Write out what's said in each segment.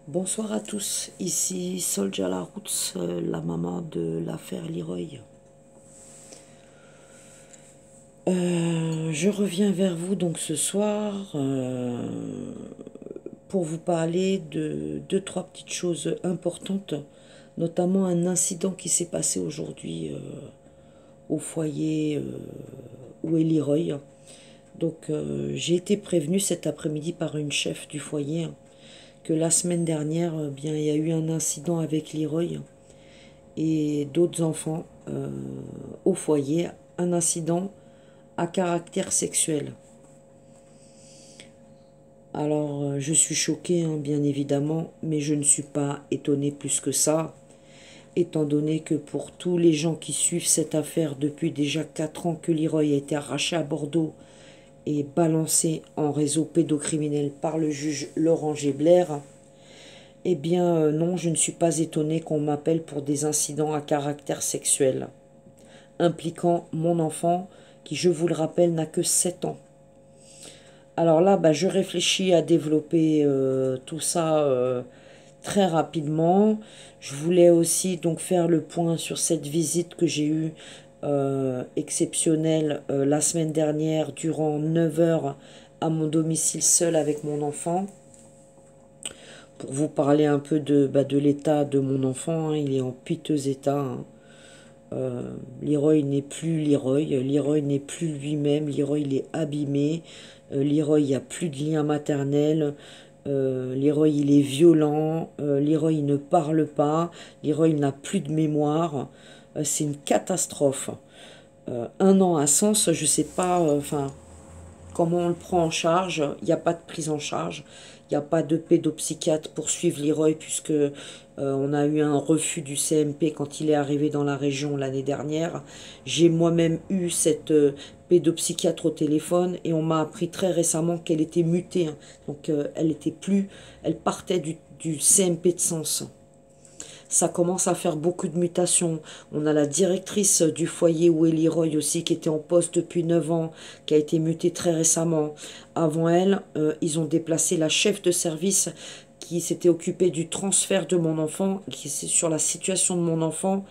Bonsoir à tous, ici Solja Larouts, la maman de l'affaire Leroy. Je reviens vers vous donc ce soir pour vous parler de deux, trois petites choses importantes, notamment un incident qui s'est passé aujourd'hui au foyer où est Leroy. Donc j'ai été prévenue cet après-midi par une chef du foyer que la semaine dernière, bien, il y a eu un incident avec Leroy et d'autres enfants au foyer, un incident à caractère sexuel. Alors, je suis choquée, hein, bien évidemment, mais je ne suis pas étonnée plus que ça, étant donné que pour tous les gens qui suivent cette affaire depuis déjà 4 ans que Leroy a été arraché à Bordeaux et balancé en réseau pédocriminel par le juge Laurent Gébler, eh bien non, je ne suis pas étonnée qu'on m'appelle pour des incidents à caractère sexuel, impliquant mon enfant qui, je vous le rappelle, n'a que 7 ans. Alors là, bah, je réfléchis à développer tout ça très rapidement. Je voulais aussi donc faire le point sur cette visite que j'ai eue exceptionnelle la semaine dernière durant 9 heures à mon domicile seul avec mon enfant. Pour vous parler un peu de l'état de mon enfant, hein, il est en piteux état. Hein. Leroy n'est plus Leroy, Leroy n'est plus lui-même, Leroy il est abîmé, Leroy il n'y a plus de lien maternel, Leroy il est violent, Leroy il ne parle pas, Leroy il n'a plus de mémoire, c'est une catastrophe. 1 an à Sens, je sais pas, enfin comment on le prend en charge, il n'y a pas de prise en charge, il n'y a pas de pédopsychiatre pour suivre Leroy puisque on a eu un refus du CMP quand il est arrivé dans la région l'année dernière. J'ai moi-même eu cette pédopsychiatre au téléphone et on m'a appris très récemment qu'elle était mutée. Hein. Donc elle était plus, elle partait du CMP de Sens. Ça commence à faire beaucoup de mutations. On a la directrice du foyer où est Leroy aussi, qui était en poste depuis 9 ans, qui a été mutée très récemment. Avant elle, ils ont déplacé la chef de service qui s'était occupée du transfert de mon enfant, qui est sur la situation de mon enfant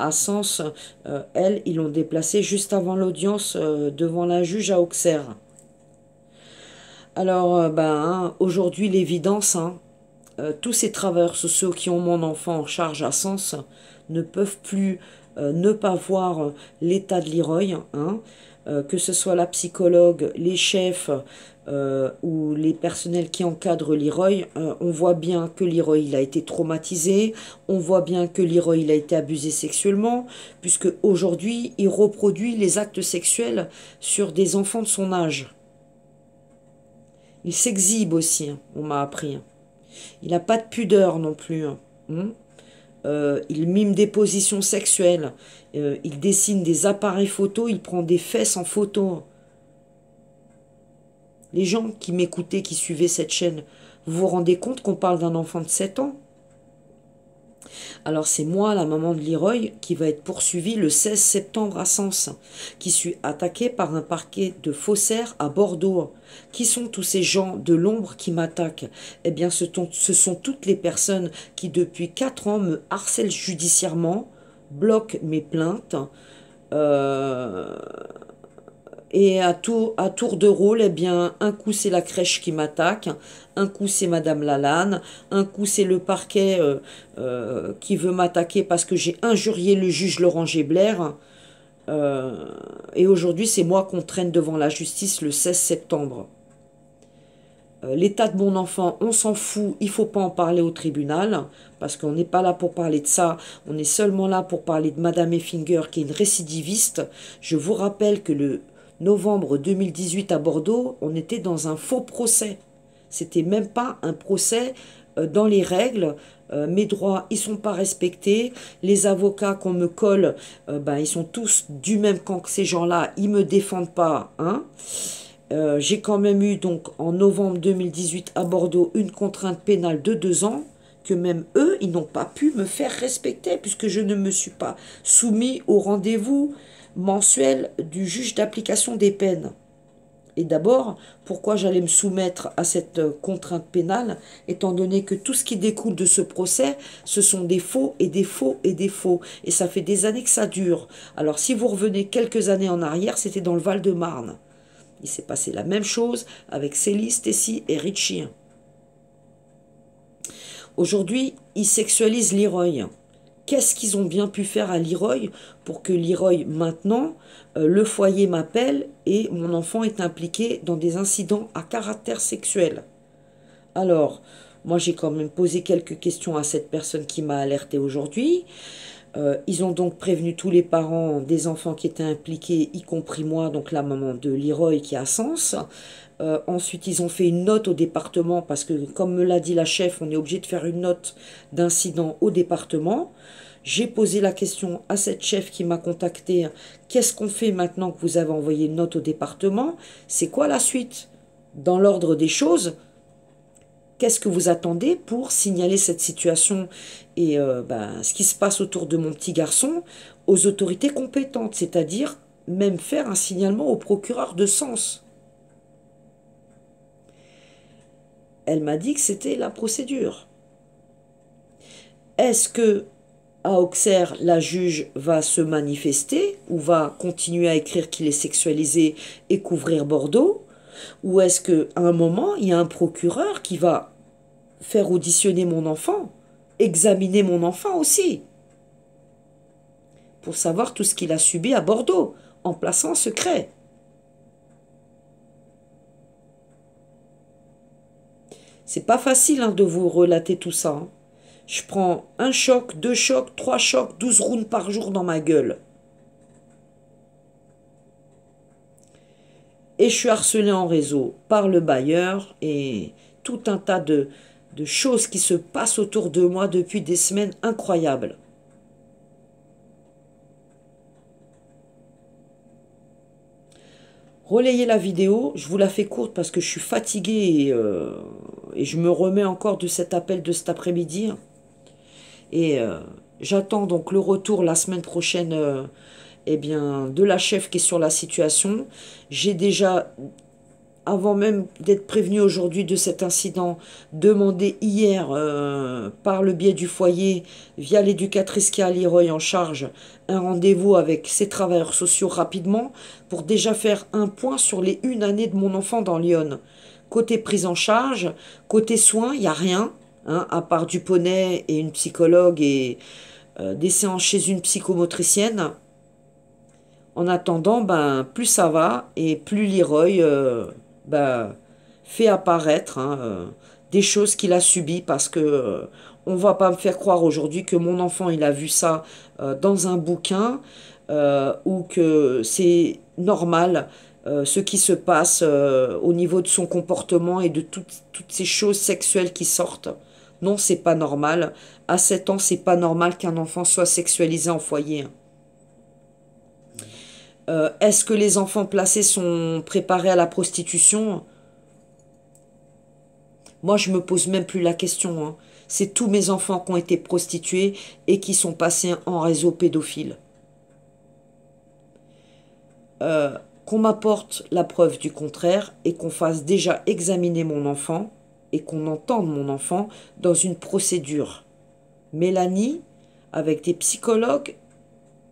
à Sens. Elle, ils l'ont déplacée juste avant l'audience devant la juge à Auxerre. Alors, aujourd'hui, l'évidence, hein, tous ces travailleurs sociaux qui ont mon enfant en charge à Sens ne peuvent plus ne pas voir l'état de Leroy, hein, que ce soit la psychologue, les chefs ou les personnels qui encadrent Leroy. On voit bien que Leroy il a été traumatisé, on voit bien que Leroy il a été abusé sexuellement, puisque aujourd'hui il reproduit les actes sexuels sur des enfants de son âge. Il s'exhibe aussi, hein, on m'a appris. Hein. Il n'a pas de pudeur non plus. Hein. Il mime des positions sexuelles. Il dessine des appareils photos. Il prend des fesses en photo. Les gens qui m'écoutaient, qui suivaient cette chaîne, vous vous rendez compte qu'on parle d'un enfant de 7 ans? Alors c'est moi, la maman de Leroy, qui va être poursuivie le 16 septembre à Sens, qui suis attaquée par un parquet de faussaires à Bordeaux. Qui sont tous ces gens de l'ombre qui m'attaquent? Eh bien, ce sont toutes les personnes qui, depuis 4 ans, me harcèlent judiciairement, bloquent mes plaintes, euh, et à tour de rôle, eh bien, un coup c'est la crèche qui m'attaque, un coup c'est Madame Lalanne, un coup c'est le parquet qui veut m'attaquer parce que j'ai injurié le juge Laurent Gébler. Et aujourd'hui, c'est moi qu'on traîne devant la justice le 16 septembre. L'état de mon enfant, on s'en fout, il ne faut pas en parler au tribunal, parce qu'on n'est pas là pour parler de ça, on est seulement là pour parler de Madame Effinger, qui est une récidiviste. Je vous rappelle que le novembre 2018 à Bordeaux, on était dans un faux procès. C'était même pas un procès dans les règles. Mes droits, ils sont pas respectés. Les avocats qu'on me colle, ils sont tous du même camp que ces gens-là. Ils me défendent pas, hein. J'ai quand même eu donc en novembre 2018 à Bordeaux une contrainte pénale de 2 ans que même eux, ils n'ont pas pu me faire respecter puisque je ne me suis pas soumis au rendez-vous mensuel du juge d'application des peines. Et d'abord, pourquoi j'allais me soumettre à cette contrainte pénale, étant donné que tout ce qui découle de ce procès, ce sont des faux et des faux et des faux. Et ça fait des années que ça dure. Alors si vous revenez quelques années en arrière, c'était dans le Val-de-Marne. Il s'est passé la même chose avec Célie, Stacy et Richie. Aujourd'hui, ils sexualisent Leroy. Qu'est-ce qu'ils ont bien pu faire à Leroy pour que Leroy, maintenant, le foyer m'appelle et mon enfant est impliqué dans des incidents à caractère sexuel? Alors, moi j'ai quand même posé quelques questions à cette personne qui m'a alerté aujourd'hui. Ils ont donc prévenu tous les parents des enfants qui étaient impliqués, y compris moi, donc la maman de Leroy qui a Sens. Ensuite, ils ont fait une note au département parce que, comme me l'a dit la chef, on est obligé de faire une note d'incident au département. J'ai posé la question à cette chef qui m'a contacté. Qu'est-ce qu'on fait maintenant que vous avez envoyé une note au département? C'est quoi la suite? Dans l'ordre des choses, qu'est-ce que vous attendez pour signaler cette situation et ce qui se passe autour de mon petit garçon aux autorités compétentes, c'est-à-dire même faire un signalement au procureur de Sens? Elle m'a dit que c'était la procédure. Est-ce que à Auxerre, la juge va se manifester ou va continuer à écrire qu'il est sexualisé et couvrir Bordeaux? Ou est-ce qu'à un moment, il y a un procureur qui va faire auditionner mon enfant, examiner mon enfant aussi, pour savoir tout ce qu'il a subi à Bordeaux, en plaçant secret? C'est pas facile de vous relater tout ça. Je prends un choc, deux chocs, trois chocs, 12 rounds par jour dans ma gueule. Et je suis harcelée en réseau par le bailleur et tout un tas de choses qui se passent autour de moi depuis des semaines incroyables. Relayez la vidéo, je vous la fais courte parce que je suis fatiguée et je me remets encore de cet appel de cet après-midi. Et j'attends donc le retour la semaine prochaine de la chef qui est sur la situation. J'ai déjà, avant même d'être prévenue aujourd'hui de cet incident, demandé hier par le biais du foyer, via l'éducatrice qui a Leroy en charge, un rendez-vous avec ses travailleurs sociaux rapidement pour déjà faire un point sur les 1 année de mon enfant dans Lyon. Côté prise en charge, côté soins, il n'y a rien, à part du poney et une psychologue et des séances chez une psychomotricienne. En attendant, plus ça va et plus Leroy fait apparaître des choses qu'il a subies parce que on va pas me faire croire aujourd'hui que mon enfant il a vu ça dans un bouquin ou que c'est normal ce qui se passe au niveau de son comportement et de toutes ces choses sexuelles qui sortent. Non, c'est pas normal. À 7 ans, c'est pas normal qu'un enfant soit sexualisé en foyer. Est-ce que les enfants placés sont préparés à la prostitution? Moi, je me pose même plus la question. C'est tous mes enfants qui ont été prostitués et qui sont passés en réseau pédophile. Qu'on m'apporte la preuve du contraire et qu'on fasse déjà examiner mon enfant et qu'on entende mon enfant dans une procédure. Mélanie, avec des psychologues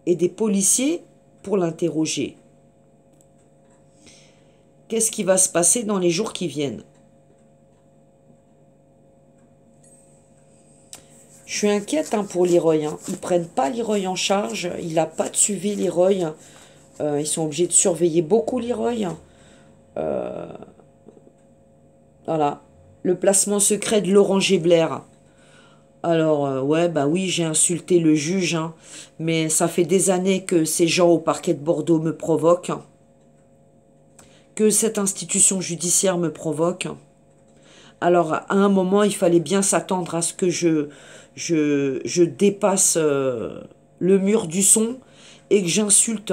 et des policiers pour l'interroger. Qu'est-ce qui va se passer dans les jours qui viennent? Je suis inquiète pour Leroy. Ils prennent pas Leroy en charge. Il n'a pas de suivi, Leroy. Ils sont obligés de surveiller beaucoup Leroy. Voilà. Le placement secret de Laurent Gebler. Alors, oui, j'ai insulté le juge, mais ça fait des années que ces gens au parquet de Bordeaux me provoquent, que cette institution judiciaire me provoque. Alors, à un moment, il fallait bien s'attendre à ce que je dépasse le mur du son et que j'insulte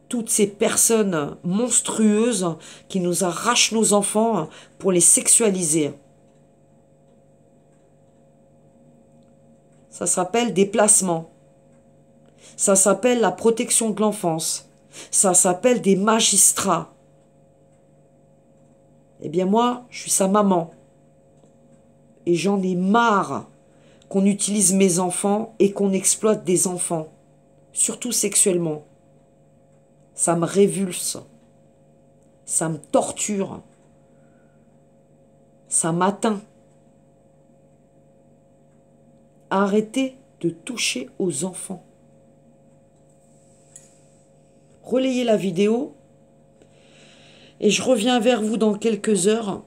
toutes ces personnes monstrueuses qui nous arrachent nos enfants pour les sexualiser. Ça s'appelle des placements. Ça s'appelle la protection de l'enfance. Ça s'appelle des magistrats. Eh bien moi, je suis sa maman. Et j'en ai marre qu'on utilise mes enfants et qu'on exploite des enfants, surtout sexuellement. Ça me révulse, ça me torture, ça m'atteint. Arrêtez de toucher aux enfants. Relayez la vidéo et je reviens vers vous dans quelques heures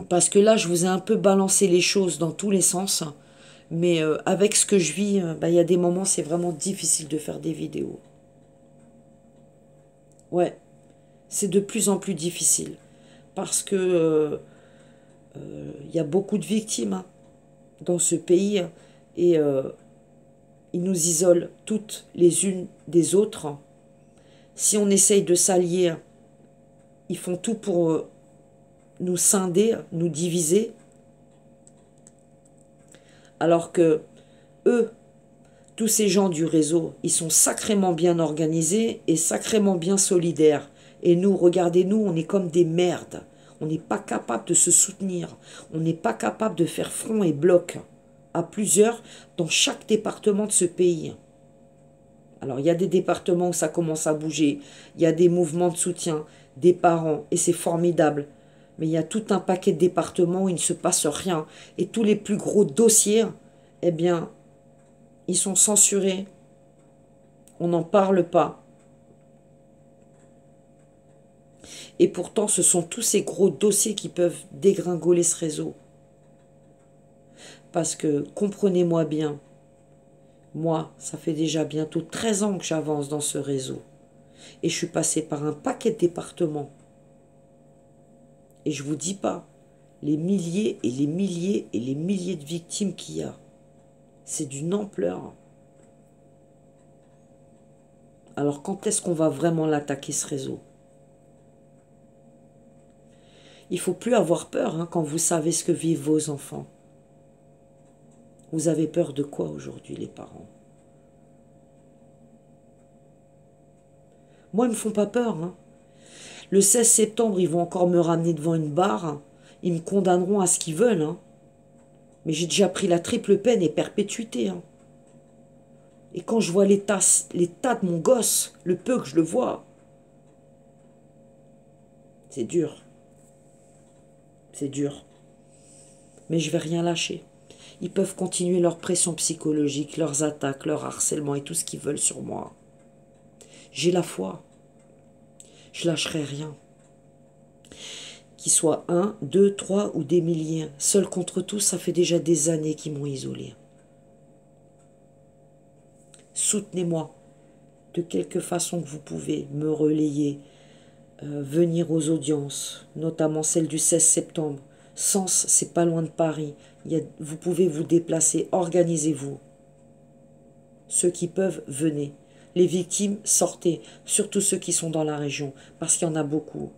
parce que là, je vous ai un peu balancé les choses dans tous les sens. Mais avec ce que je vis, il y a des moments, c'est vraiment difficile de faire des vidéos. Ouais, c'est de plus en plus difficile. Parce que y a beaucoup de victimes hein, dans ce pays. Et ils nous isolent toutes les unes des autres. Si on essaye de s'allier, ils font tout pour nous scinder, nous diviser. Alors que eux, tous ces gens du réseau, ils sont sacrément bien organisés et sacrément bien solidaires. Et nous, regardez-nous, on est comme des merdes. On n'est pas capable de se soutenir. On n'est pas capable de faire front et bloc à plusieurs dans chaque département de ce pays. Alors, il y a des départements où ça commence à bouger. Il y a des mouvements de soutien, des parents, et c'est formidable. Mais il y a tout un paquet de départements où il ne se passe rien. Et tous les plus gros dossiers, eh bien, ils sont censurés. On n'en parle pas. Et pourtant, ce sont tous ces gros dossiers qui peuvent dégringoler ce réseau. Parce que, comprenez-moi bien, moi, ça fait déjà bientôt 13 ans que j'avance dans ce réseau. Et je suis passée par un paquet de départements. Et je vous dis pas, les milliers et les milliers et les milliers de victimes qu'il y a. C'est d'une ampleur. Alors quand est-ce qu'on va vraiment l'attaquer ce réseau? Il ne faut plus avoir peur hein, quand vous savez ce que vivent vos enfants. Vous avez peur de quoi aujourd'hui les parents? Moi, ils ne me font pas peur. Hein. Le 16 septembre, ils vont encore me ramener devant une barre. Ils me condamneront à ce qu'ils veulent. Hein. Mais j'ai déjà pris la triple peine et perpétuité. Hein. Et quand je vois l'état de mon gosse, le peu que je le vois, c'est dur. C'est dur. Mais je vais rien lâcher. Ils peuvent continuer leur pression psychologique, leurs attaques, leur harcèlement et tout ce qu'ils veulent sur moi. J'ai la foi. Je lâcherai rien. Qu'ils soient 1, 2, 3 ou des milliers. Seul contre tous, ça fait déjà des années qu'ils m'ont isolé. Soutenez-moi de quelque façon que vous pouvez, me relayer, venir aux audiences, notamment celle du 16 septembre. Sens, c'est pas loin de Paris. Vous pouvez vous déplacer, organisez-vous. Ceux qui peuvent, venez. Les victimes, sortez, surtout ceux qui sont dans la région, parce qu'il y en a beaucoup.